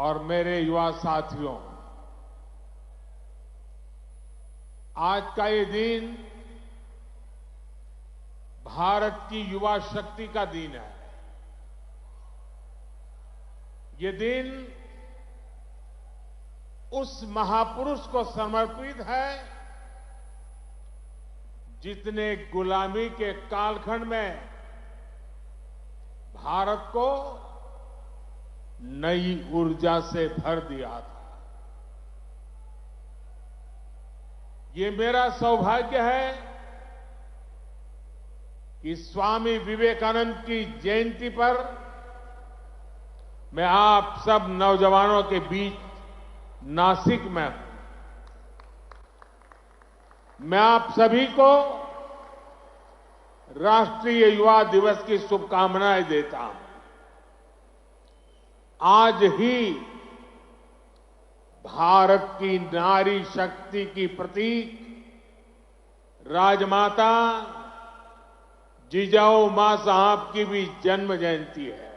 और मेरे युवा साथियों, आज का ये दिन भारत की युवा शक्ति का दिन है। ये दिन उस महापुरुष को समर्पित है जिसने गुलामी के कालखंड में भारत को नई ऊर्जा से भर दिया था। ये मेरा सौभाग्य है कि स्वामी विवेकानंद की जयंती पर मैं आप सब नौजवानों के बीच नासिक में हूं। मैं आप सभी को राष्ट्रीय युवा दिवस की शुभकामनाएं देता हूं। आज ही भारत की नारी शक्ति की प्रतीक राजमाता जिजाऊ मां साहब की भी जन्म जयंती है।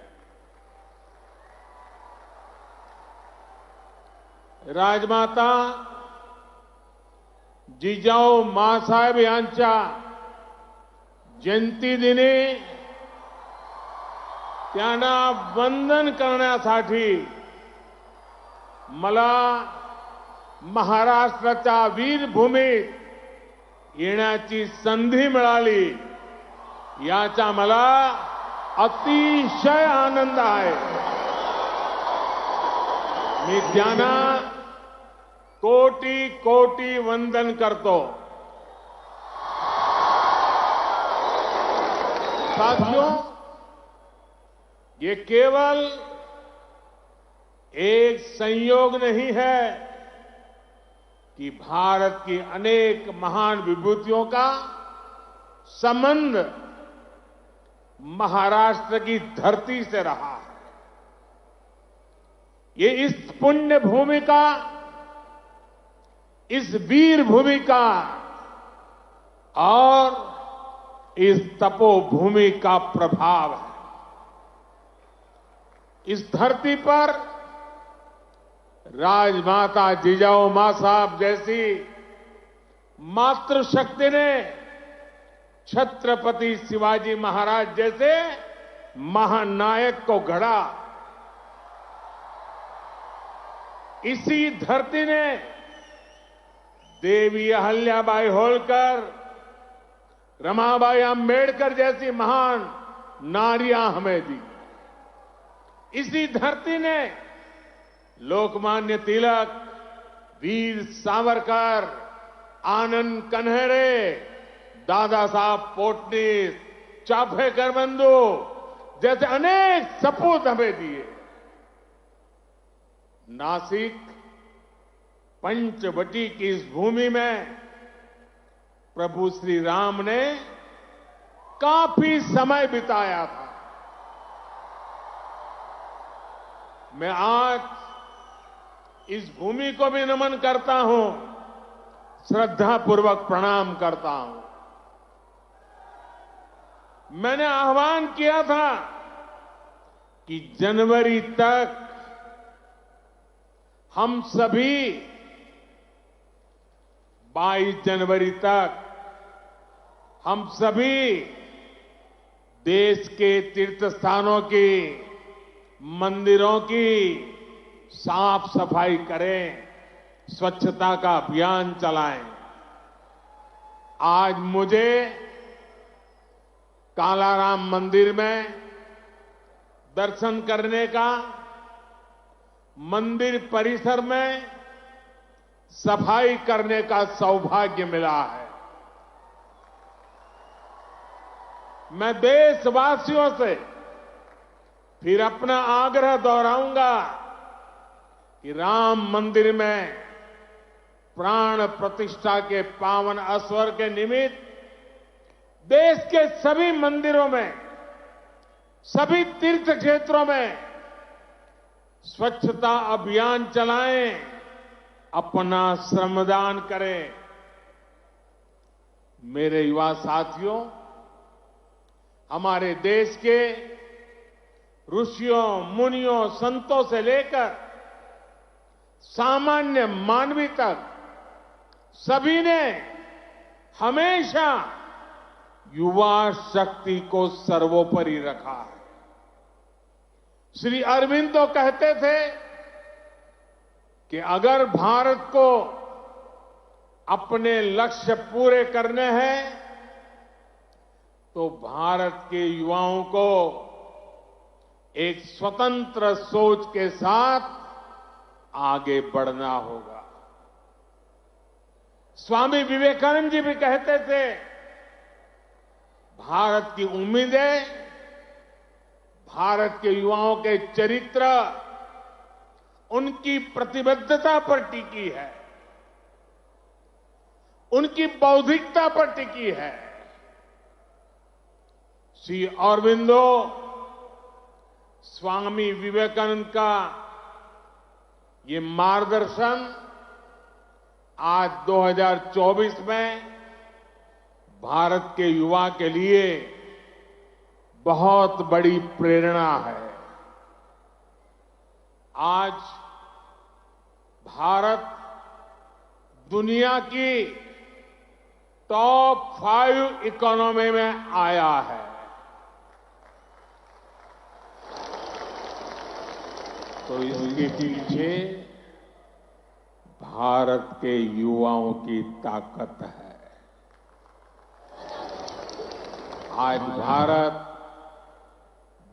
राजमाता जिजाऊ मांसाहेब यांच्या जयंतीदिनी त्यांना वंदन करण्यासाठी मला महाराष्ट्राच्या वीरभूमीत येण्याची संधी मिळाली, याचा मला अतिशय आनंद आहे। मी त्यांना कोटी कोटी वंदन करतो। साथियों, ये केवल एक संयोग नहीं है कि भारत की अनेक महान विभूतियों का संबंध महाराष्ट्र की धरती से रहा है। ये इस पुण्य भूमि का, इस वीर भूमि का और इस तपोभूमि का प्रभाव है। इस धरती पर राजमाता जिजाऊ मां साहब जैसी मातृशक्ति ने छत्रपति शिवाजी महाराज जैसे महानायक को गढ़ा। इसी धरती ने देवी अहल्याबाई होलकर, रमाबाई अंबेडकर जैसी महान नारियां हमें दी। इसी धरती ने लोकमान्य तिलक, वीर सावरकर, आनंद कन्हेरे, दादा साहब पोटनीस, चाफेकर बंधु जैसे अनेक सपूत हमें दिए। नासिक पंचवटी की इस भूमि में प्रभु श्री राम ने काफी समय बिताया था। मैं आज इस भूमि को भी नमन करता हूं, श्रद्धापूर्वक प्रणाम करता हूं। मैंने आह्वान किया था कि जनवरी तक हम सभी 22 जनवरी तक हम सभी देश के तीर्थ स्थानों की, मंदिरों की साफ सफाई करें, स्वच्छता का अभियान चलाएं। आज मुझे कालाराम मंदिर में दर्शन करने का, मंदिर परिसर में सफाई करने का सौभाग्य मिला है। मैं देशवासियों से फिर अपना आग्रह दोहराऊंगा कि राम मंदिर में प्राण प्रतिष्ठा के पावन अवसर के निमित्त देश के सभी मंदिरों में, सभी तीर्थ क्षेत्रों में स्वच्छता अभियान चलाएं, अपना श्रमदान करें। मेरे युवा साथियों, हमारे देश के ऋषियों, मुनियों, संतों से लेकर सामान्य मानवी तक सभी ने हमेशा युवा शक्ति को सर्वोपरि रखा है। श्री अरबिंदो कहते थे कि अगर भारत को अपने लक्ष्य पूरे करने हैं तो भारत के युवाओं को एक स्वतंत्र सोच के साथ आगे बढ़ना होगा। स्वामी विवेकानंद जी भी कहते थे, भारत की उम्मीदें भारत के युवाओं के चरित्र, उनकी प्रतिबद्धता पर टिकी है, उनकी बौद्धिकता पर टिकी है। श्री अरबिंदो स्वामी विवेकानंद का ये मार्गदर्शन आज 2024 में भारत के युवा के लिए बहुत बड़ी प्रेरणा है। आज भारत दुनिया की टॉप 5 इकोनॉमी में आया है। तो इसके पीछे भारत के युवाओं की ताकत है। आज भारत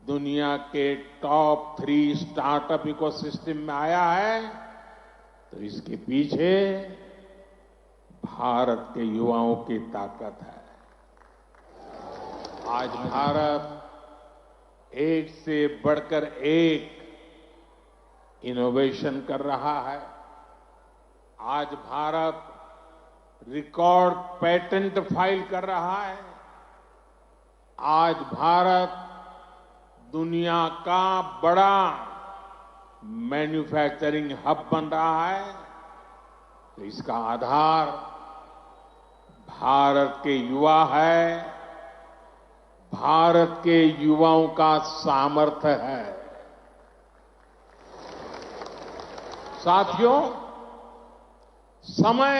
दुनिया के टॉप 3 स्टार्टअप इकोसिस्टम में आया है, तो इसके पीछे भारत के युवाओं की ताकत है। आज भारत एक से बढ़कर एक इनोवेशन कर रहा है। आज भारत रिकॉर्ड पेटेंट फाइल कर रहा है। आज भारत दुनिया का बड़ा मैन्युफैक्चरिंग हब बन रहा है। तो इसका आधार भारत के युवा है, भारत के युवाओं का सामर्थ्य है। साथियों, समय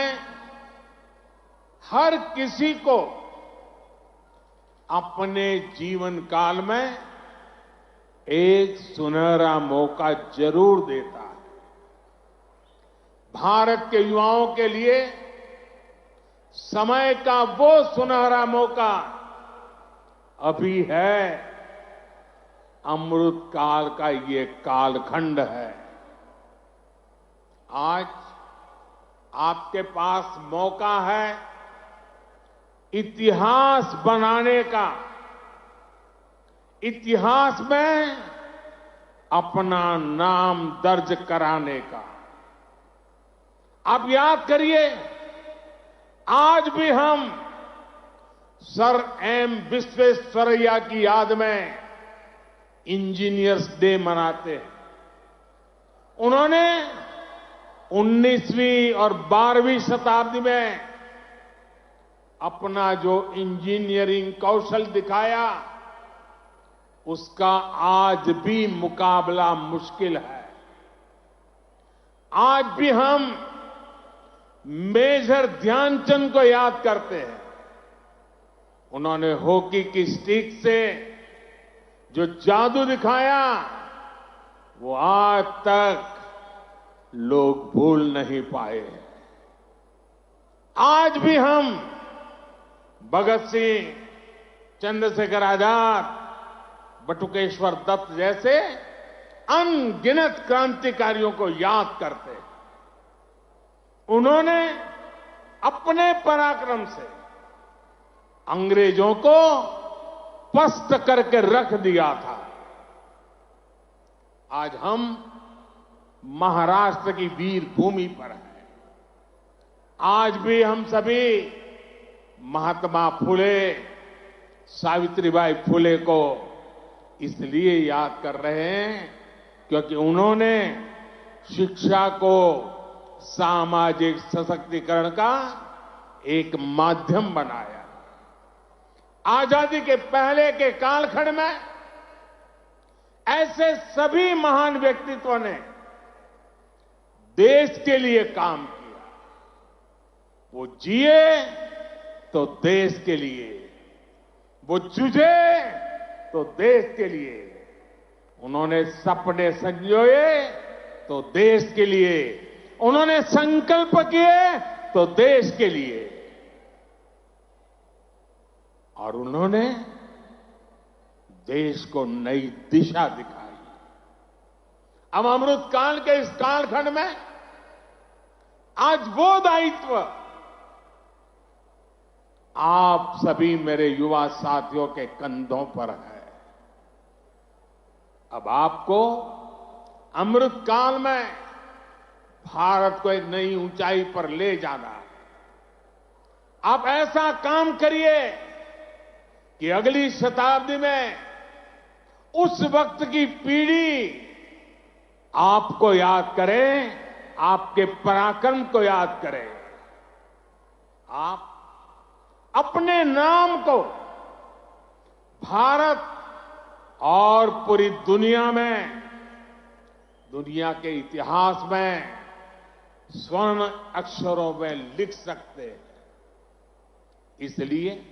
हर किसी को अपने जीवन काल में एक सुनहरा मौका जरूर देता है। भारत के युवाओं के लिए समय का वो सुनहरा मौका अभी है। अमृत काल का ये कालखंड है। आज आपके पास मौका है इतिहास बनाने का, इतिहास में अपना नाम दर्ज कराने का। आप याद करिए, आज भी हम सर एम विश्वेश्वरैया की याद में इंजीनियर्स डे मनाते हैं। उन्होंने 19वीं और 12वीं शताब्दी में अपना जो इंजीनियरिंग कौशल दिखाया, उसका आज भी मुकाबला मुश्किल है। आज भी हम मेजर ध्यानचंद को याद करते हैं। उन्होंने हॉकी की स्टिक से जो जादू दिखाया, वो आज तक लोग भूल नहीं पाए हैं। आज भी हम भगत सिंह, चंद्रशेखर आजाद, बटुकेश्वर दत्त जैसे अनगिनत क्रांतिकारियों को याद करते हैं। उन्होंने अपने पराक्रम से अंग्रेजों को पस्त करके रख दिया था। आज हम महाराष्ट्र की वीर भूमि पर हैं। आज भी हम सभी महात्मा फुले, सावित्रीबाई फुले को इसलिए याद कर रहे हैं क्योंकि उन्होंने शिक्षा को सामाजिक सशक्तिकरण का एक माध्यम बनाया। आजादी के पहले के कालखंड में ऐसे सभी महान व्यक्तित्वों ने देश के लिए काम किया। वो जिए तो देश के लिए, वो जूझे तो देश के लिए, उन्होंने सपने संजोए तो देश के लिए, उन्होंने संकल्प किए तो देश के लिए, और उन्होंने देश को नई दिशा दिखाई। अब अमृत काल के इस कालखंड में आज वो दायित्व आप सभी मेरे युवा साथियों के कंधों पर है। अब आपको अमृत काल में भारत को एक नई ऊंचाई पर ले जाना है। आप ऐसा काम करिए कि अगली शताब्दी में उस वक्त की पीढ़ी आपको याद करे, आपके पराक्रम को याद करे। आप अपने नाम को भारत और पूरी दुनिया में, दुनिया के इतिहास में स्वर्ण अक्षरों में लिख सकते हैं। इसलिए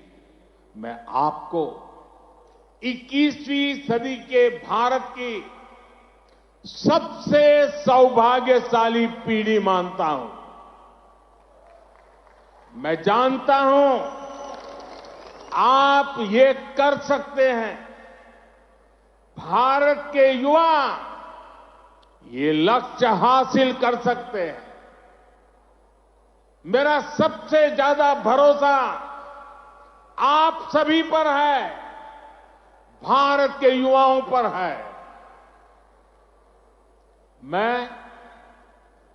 मैं आपको 21वीं सदी के भारत की सबसे सौभाग्यशाली पीढ़ी मानता हूं। मैं जानता हूं आप ये कर सकते हैं। भारत के युवा ये लक्ष्य हासिल कर सकते हैं। मेरा सबसे ज्यादा भरोसा आप सभी पर है, भारत के युवाओं पर है। मैं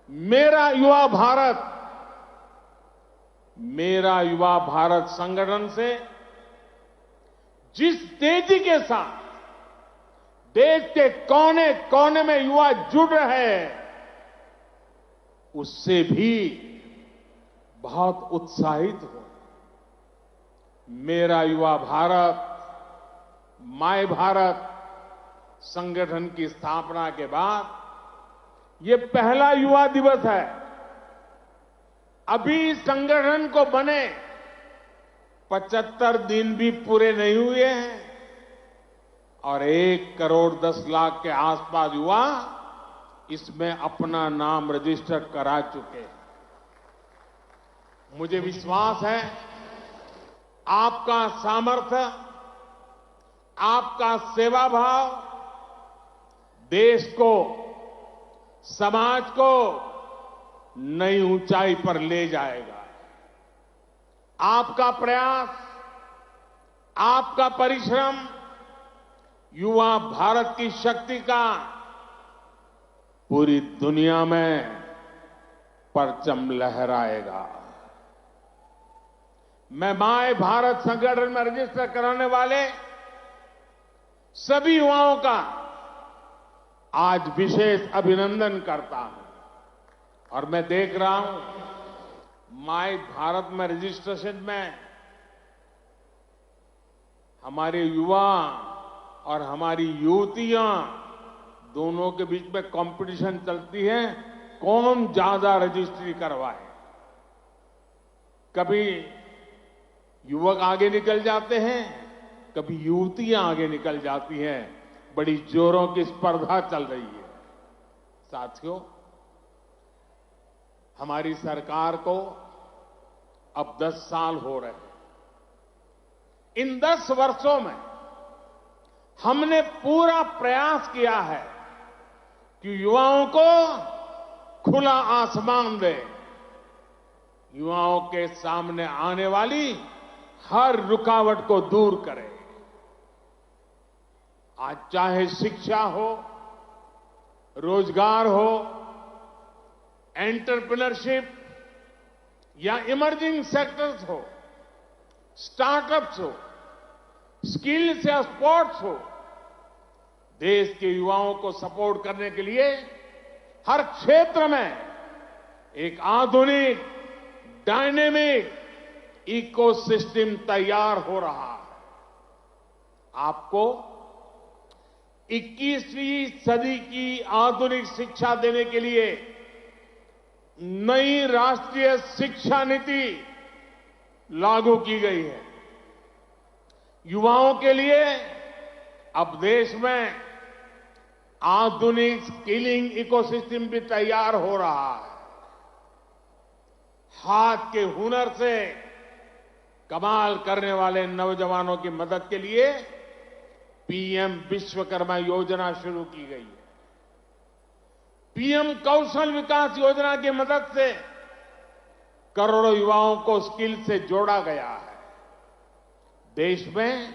मेरा युवा भारत संगठन से जिस तेजी के साथ देश के कोने कोने में युवा जुड़ रहे हैं, उससे भी बहुत उत्साहित हूं। मेरा युवा भारत, माय भारत संगठन की स्थापना के बाद ये पहला युवा दिवस है। अभी संगठन को बने 75 दिन भी पूरे नहीं हुए हैं और 1 करोड़ 10 लाख के आसपास युवा इसमें अपना नाम रजिस्टर करा चुके हैं। मुझे विश्वास है आपका सामर्थ्य, आपका सेवा भाव देश को, समाज को नई ऊंचाई पर ले जाएगा। आपका प्रयास, आपका परिश्रम युवा भारत की शक्ति का पूरी दुनिया में परचम लहराएगा। मैं माय भारत संगठन में रजिस्टर कराने वाले सभी युवाओं का आज विशेष अभिनंदन करता हूं। और मैं देख रहा हूं माय भारत में रजिस्ट्रेशन में हमारे युवा और हमारी युवतियां दोनों के बीच में कंपटीशन चलती है, कौन ज्यादा रजिस्ट्री करवाए। कभी युवक आगे निकल जाते हैं, कभी युवतियां आगे निकल जाती हैं। बड़ी जोरों की स्पर्धा चल रही है। साथियों, हमारी सरकार को अब 10 साल हो रहे हैं। इन 10 वर्षों में हमने पूरा प्रयास किया है कि युवाओं को खुला आसमान दे, युवाओं के सामने आने वाली हर रुकावट को दूर करे। आज चाहे शिक्षा हो, रोजगार हो, एंटरप्रेन्योरशिप या इमर्जिंग सेक्टर्स हो, स्टार्टअप्स हो, स्किल्स या स्पोर्ट्स हो, देश के युवाओं को सपोर्ट करने के लिए हर क्षेत्र में एक आधुनिक, डायनेमिक इकोसिस्टम तैयार हो रहा है। आपको 21वीं सदी की आधुनिक शिक्षा देने के लिए नई राष्ट्रीय शिक्षा नीति लागू की गई है। युवाओं के लिए अब देश में आधुनिक स्किलिंग इकोसिस्टम भी तैयार हो रहा है। हाथ के हुनर से कमाल करने वाले नौजवानों की मदद के लिए पीएम विश्वकर्मा योजना शुरू की गई है। पीएम कौशल विकास योजना की मदद से करोड़ों युवाओं को स्किल से जोड़ा गया है। देश में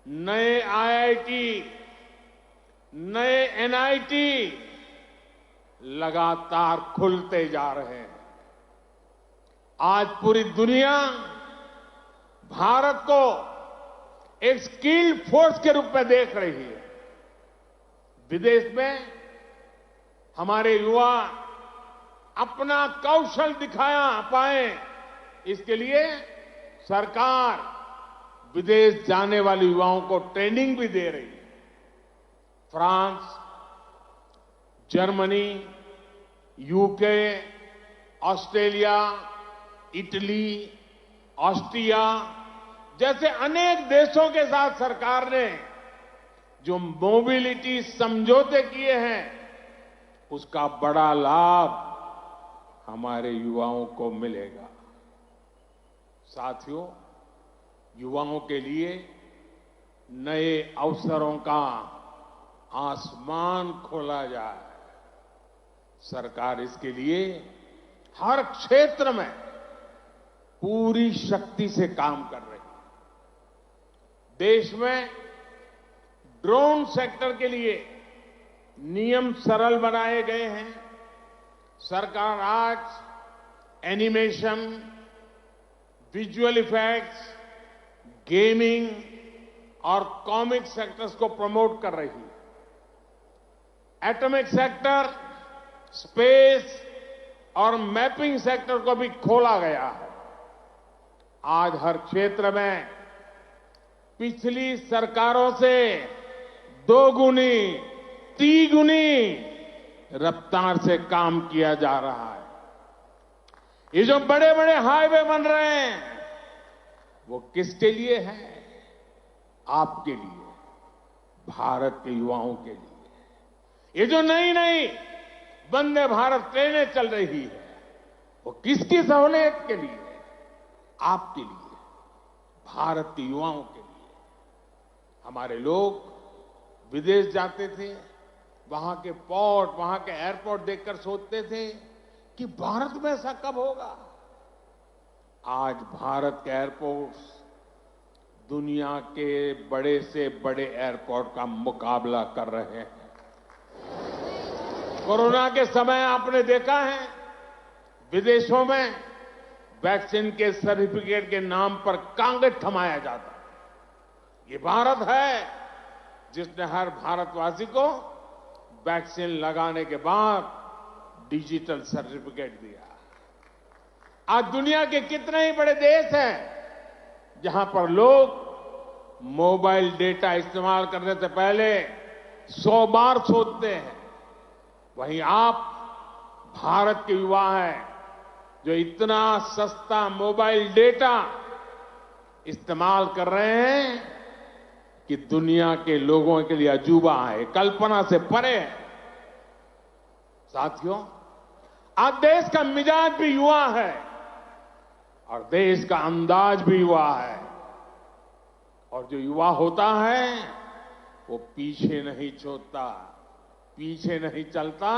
नए आईआईटी, नए एनआईटी लगातार खुलते जा रहे हैं। आज पूरी दुनिया भारत को एक स्किल्ड फोर्स के रूप में देख रही है। विदेश में हमारे युवा अपना कौशल दिखाया पाए, इसके लिए सरकार विदेश जाने वाले युवाओं को ट्रेनिंग भी दे रही है। France, Germany, UK, Australia, Italy, Austria जैसे अनेक देशों के साथ सरकार ने जो मोबिलिटी समझौते किए हैं, उसका बड़ा लाभ हमारे युवाओं को मिलेगा। साथियों, युवाओं के लिए नए अवसरों का आसमान खोला जाए। सरकार इसके लिए हर क्षेत्र में पूरी शक्ति से काम कर रही है। देश में ड्रोन सेक्टर के लिए नियम सरल बनाए गए हैं। सरकार आज एनिमेशन, विजुअल इफेक्ट्स, गेमिंग और कॉमिक सेक्टर्स को प्रमोट कर रही है। एटॉमिक सेक्टर, स्पेस और मैपिंग सेक्टर को भी खोला गया है। आज हर क्षेत्र में पिछली सरकारों से 2 गुनी, 3 गुनी रफ्तार से काम किया जा रहा है। ये जो बड़े बड़े हाईवे बन रहे हैं, वो किसके लिए है? आपके लिए, भारत के युवाओं के लिए। ये जो नई नई वंदे भारत ट्रेनें चल रही है, वो किसकी सहूलियत के लिए? आपके लिए, भारत के युवाओं के लिए। हमारे लोग विदेश जाते थे, वहां के पोर्ट, वहां के एयरपोर्ट देखकर सोचते थे कि भारत में ऐसा कब होगा। आज भारत के एयरपोर्ट्स दुनिया के बड़े से बड़े एयरपोर्ट का मुकाबला कर रहे हैं। कोरोना के समय आपने देखा है, विदेशों में वैक्सीन के सर्टिफिकेट के नाम पर कागज थमाया जाता है। ये भारत है जिसने हर भारतवासी को वैक्सीन लगाने के बाद डिजिटल सर्टिफिकेट दिया। आज दुनिया के कितने ही बड़े देश हैं जहां पर लोग मोबाइल डेटा इस्तेमाल करने से पहले 100 बार सोचते हैं। वहीं आप भारत के युवा हैं जो इतना सस्ता मोबाइल डेटा इस्तेमाल कर रहे हैं कि दुनिया के लोगों के लिए अजूबा है, कल्पना से परे है। साथियों, आज देश का मिजाज भी युवा है और देश का अंदाज भी युवा है। और जो युवा होता है वो पीछे नहीं छोड़ता, पीछे नहीं चलता,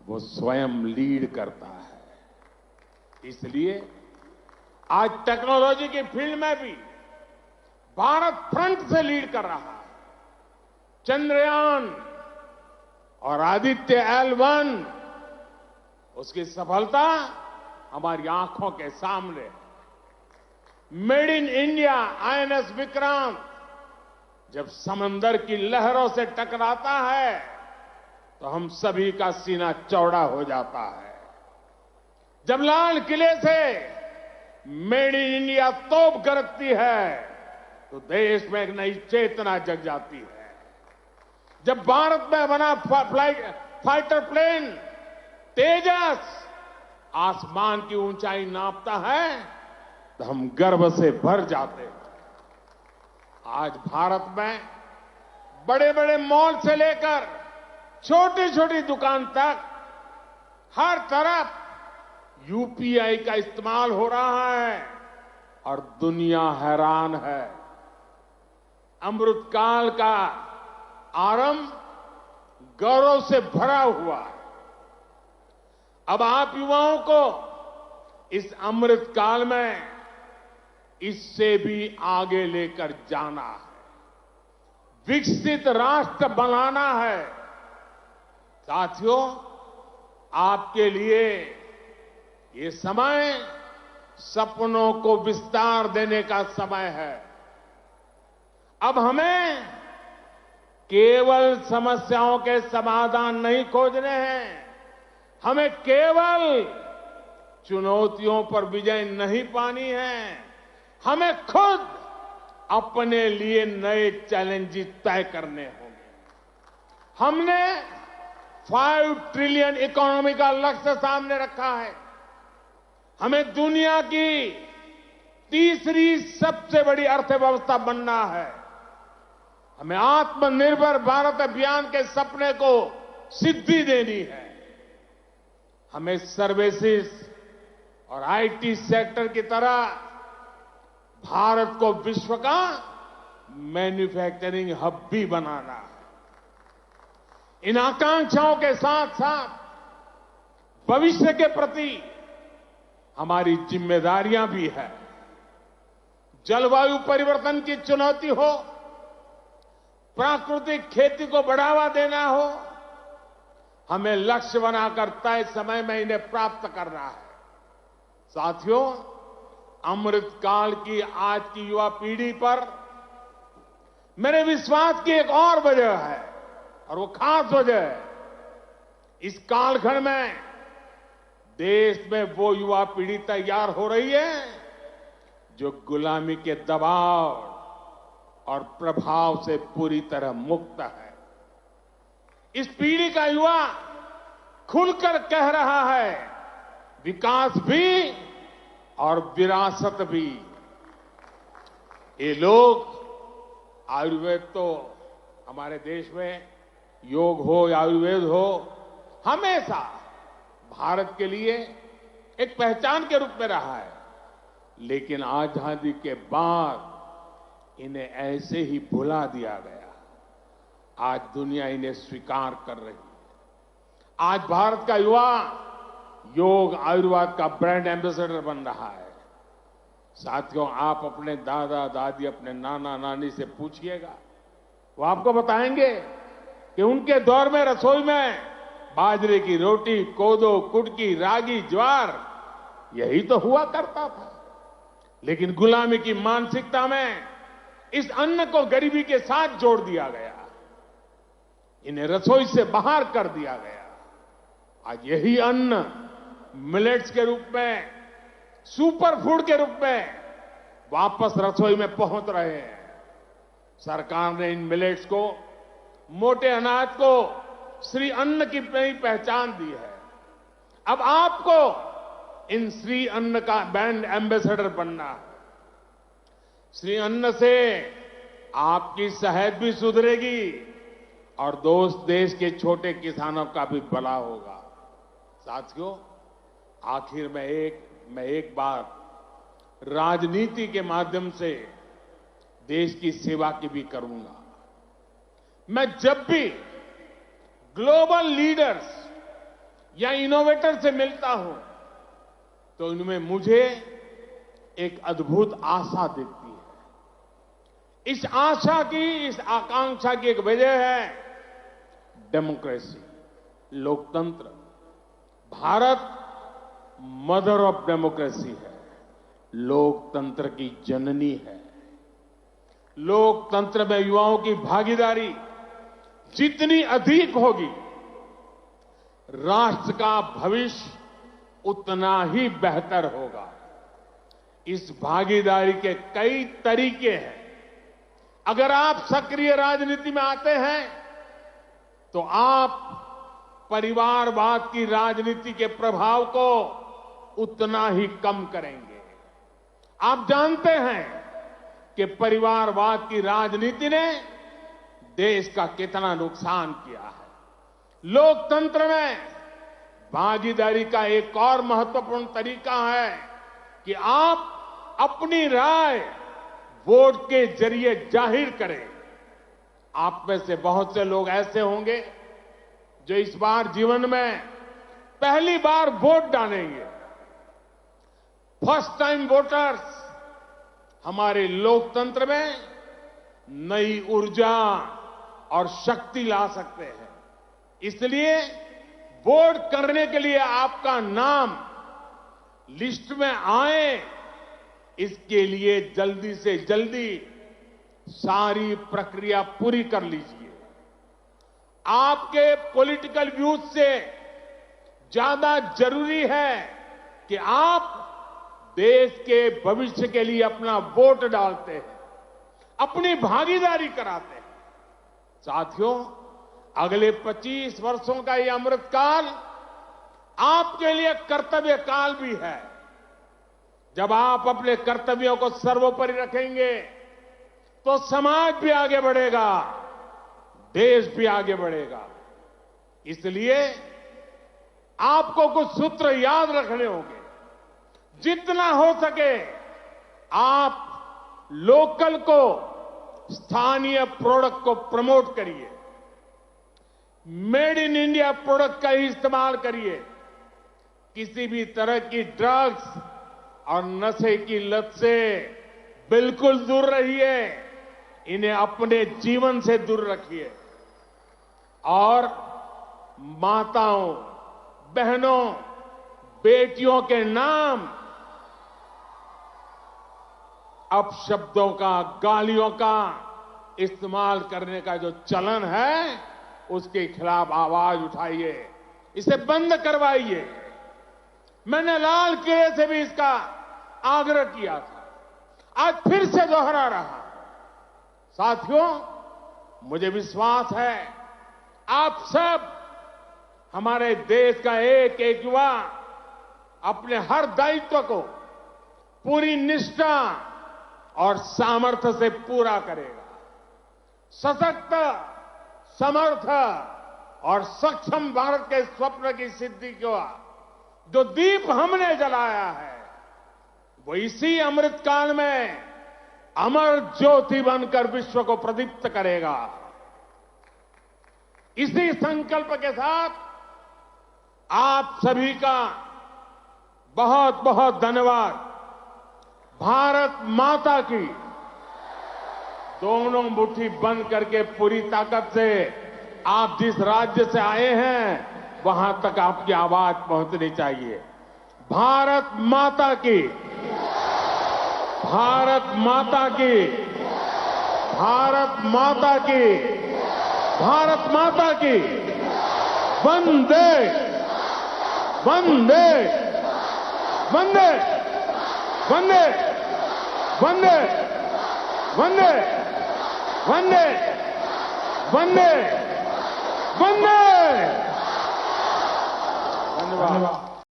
वो स्वयं लीड करता है। इसलिए आज टेक्नोलॉजी की फील्ड में भी भारत फ्रंट से लीड कर रहा है। चंद्रयान और आदित्य L1, उसकी सफलता हमारी आंखों के सामने है। Made in India INS Vikrant जब समंदर की लहरों से टकराता है तो हम सभी का सीना चौड़ा हो जाता है। जब लाल किले से मेड इन इंडिया तोप गरजती है तो देश में एक नई चेतना जग जाती है। जब भारत में बना फाइटर प्लेन तेजस आसमान की ऊंचाई नापता है तो हम गर्व से भर जाते हैं। आज भारत में बड़े बड़े मॉल से लेकर छोटी छोटी दुकान तक हर तरफ यूपीआई का इस्तेमाल हो रहा है और दुनिया हैरान है। अमृतकाल का आरंभ गौरव से भरा हुआ है। अब आप युवाओं को इस अमृत काल में इससे भी आगे लेकर जाना है, विकसित राष्ट्र बनाना है। साथियों, आपके लिए ये समय सपनों को विस्तार देने का समय है। अब हमें केवल समस्याओं के समाधान नहीं खोजने हैं, हमें केवल चुनौतियों पर विजय नहीं पानी है, हमें खुद अपने लिए नए चैलेंजेस तय करने होंगे। हमने 5 ट्रिलियन इकोनॉमी का लक्ष्य सामने रखा है। हमें दुनिया की तीसरी सबसे बड़ी अर्थव्यवस्था बनना है। हमें आत्मनिर्भर भारत अभियान के सपने को सिद्धि देनी है। हमें सर्विसेज और आईटी सेक्टर की तरह भारत को विश्व का मैन्युफैक्चरिंग हब भी बनाना है। इन आकांक्षाओं के साथ साथ भविष्य के प्रति हमारी जिम्मेदारियां भी है। जलवायु परिवर्तन की चुनौती हो, प्राकृतिक खेती को बढ़ावा देना हो, हमें लक्ष्य बनाकर तय समय में इन्हें प्राप्त करना है। साथियों, अमृतकाल की आज की युवा पीढ़ी पर मेरे विश्वास की एक और वजह है और वो खास वजह है। इस कालखंड में देश में वो युवा पीढ़ी तैयार हो रही है जो गुलामी के दबाव और प्रभाव से पूरी तरह मुक्त है। इस पीढ़ी का युवा खुलकर कह रहा है, विकास भी और विरासत भी। ये लोग, आयुर्वेद तो हमारे देश में योग हो या आयुर्वेद हो, हमेशा भारत के लिए एक पहचान के रूप में रहा है। लेकिन आजादी के बाद इन्हें ऐसे ही भुला दिया गया। आज दुनिया इन्हें स्वीकार कर रही है। आज भारत का युवा योग आयुर्वेद का ब्रांड एम्बेसडर बन रहा है। साथियों, आप अपने दादा दादी, अपने नाना नानी से पूछिएगा, वो आपको बताएंगे कि उनके दौर में रसोई में बाजरे की रोटी, कोदो, कुटकी, रागी, ज्वार यही तो हुआ करता था। लेकिन गुलामी की मानसिकता में इस अन्न को गरीबी के साथ जोड़ दिया गया, इन्हें रसोई से बाहर कर दिया गया। आज यही अन्न मिलेट्स के रूप में, सुपर फूड के रूप में वापस रसोई में पहुंच रहे हैं। सरकार ने इन मिलेट्स को, मोटे अनाज को श्री अन्न की नई पहचान दी है। अब आपको इन श्री अन्न का ब्रांड एम्बेसडर बनना है। श्री अन्न से आपकी सेहत भी सुधरेगी और देश के छोटे किसानों का भी भला होगा। साथियों, आखिर में मैं एक बार राजनीति के माध्यम से देश की सेवा की भी करूंगा। मैं जब भी ग्लोबल लीडर्स या इनोवेटर से मिलता हूं तो इनमें मुझे एक अद्भुत आशा दिखती है। इस आशा की, इस आकांक्षा की एक वजह है डेमोक्रेसी, लोकतंत्र। भारत मदर ऑफ डेमोक्रेसी है, लोकतंत्र की जननी है। लोकतंत्र में युवाओं की भागीदारी जितनी अधिक होगी, राष्ट्र का भविष्य उतना ही बेहतर होगा। इस भागीदारी के कई तरीके हैं। अगर आप सक्रिय राजनीति में आते हैं तो आप परिवारवाद की राजनीति के प्रभाव को उतना ही कम करेंगे। आप जानते हैं कि परिवारवाद की राजनीति ने देश का कितना नुकसान किया है। लोकतंत्र में भागीदारी का एक और महत्वपूर्ण तरीका है कि आप अपनी राय वोट के जरिए जाहिर करें। आप में से बहुत से लोग ऐसे होंगे जो इस बार जीवन में पहली बार वोट डालेंगे। फर्स्ट टाइम वोटर्स हमारे लोकतंत्र में नई ऊर्जा और शक्ति ला सकते हैं। इसलिए वोट करने के लिए आपका नाम लिस्ट में आए, इसके लिए जल्दी से जल्दी सारी प्रक्रिया पूरी कर लीजिए। आपके पॉलिटिकल व्यूज से ज्यादा जरूरी है कि आप देश के भविष्य के लिए अपना वोट डालते हैं, अपनी भागीदारी कराते हैं। साथियों, अगले 25 वर्षों का ये अमृतकाल आपके लिए कर्तव्य काल भी है। जब आप अपने कर्तव्यों को सर्वोपरि रखेंगे तो समाज भी आगे बढ़ेगा, देश भी आगे बढ़ेगा। इसलिए आपको कुछ सूत्र याद रखने होंगे। जितना हो सके आप लोकल को, स्थानीय प्रोडक्ट को प्रमोट करिए। मेड इन इंडिया प्रोडक्ट का ही इस्तेमाल करिए। किसी भी तरह की ड्रग्स और नशे की लत से बिल्कुल दूर रहिए। इन्हें अपने जीवन से दूर रखिए। और माताओं, बहनों, बेटियों के नाम अपशब्दों का, गालियों का इस्तेमाल करने का जो चलन है, उसके खिलाफ आवाज उठाइए, इसे बंद करवाइए। मैंने लाल किले से भी इसका आग्रह किया था, आज फिर से दोहरा रहा। साथियों, मुझे विश्वास है आप सब, हमारे देश का एक एक युवा अपने हर दायित्व को पूरी निष्ठा और सामर्थ्य से पूरा करेगा। सशक्त, समर्थ और सक्षम भारत के स्वप्न की सिद्धि का जो दीप हमने जलाया है, वो इसी अमृतकाल में अमर ज्योति बनकर विश्व को प्रदीप्त करेगा। इसी संकल्प के साथ आप सभी का बहुत बहुत धन्यवाद। भारत माता की दोनों मुट्ठी बंद करके पूरी ताकत से आप जिस राज्य से आए हैं वहां तक आपकी आवाज पहुंचनी चाहिए। भारत माता की, भारत माता की, भारत माता की, भारत माता की। वंदे वंदे वंदे वंदे वंदे वंदे वंदे वंदे वंदे। धन्यवाद।